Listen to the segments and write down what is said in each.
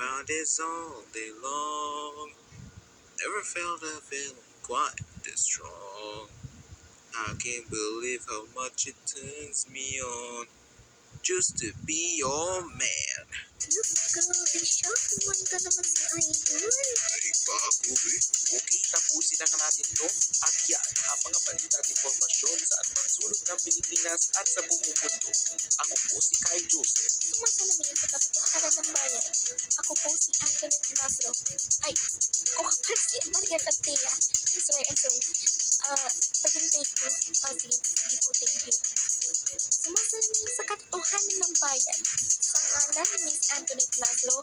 about this all day long. Never felt a feeling quite this strong. I can't believe how much it turns me on just to be your man. Grabe siya. Kuman ka naman si Idol. Ay, bago eh. Okay, tapusin na nga natin to. At yan ang mga balita at informasyon sa anumang sulok ng Pilipinas at sa buong mundo. Ako po si Kyle Joseph. Sumasalamin sa katotohanan ng bayan. Ako po si Anthony Laslo. Ay, ako pa si Maria Tagtila. I'm sorry. Pag-take ko. Sige po, thank you. Sumasalamin sa katotohanan ng bayan. Sa ngalan ni Miss Anthony Laslo,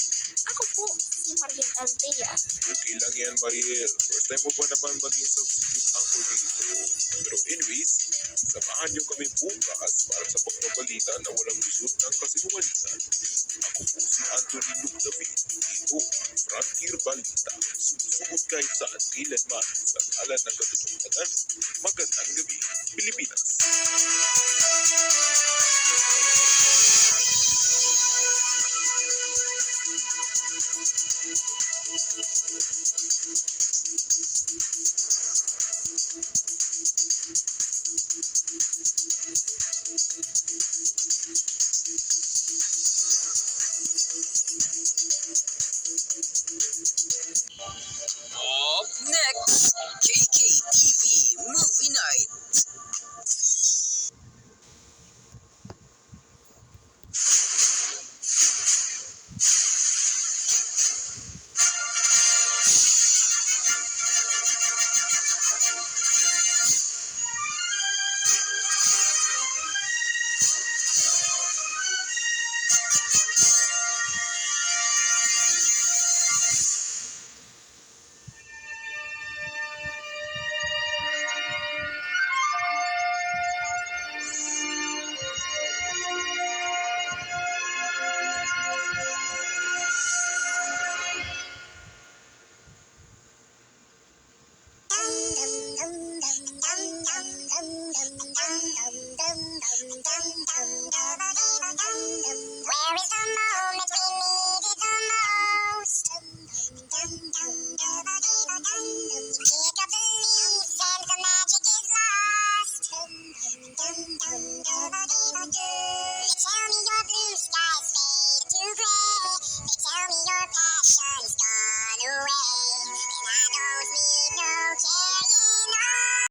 ako po si Marian Altea. Okay lang yan, Mariel. First time mo pa naman maging substitute uncle dito. Pero anyways, samahan niyo kami bukas para sa pagbabalita na walang lusot ng kasinungalingan. Ako po si Anthony Luke David. Ito, Frontier Balita. Sumusugod kahit saan kailanman sa ngalan ng katotohanan. Magandang gabi, Pilipinas.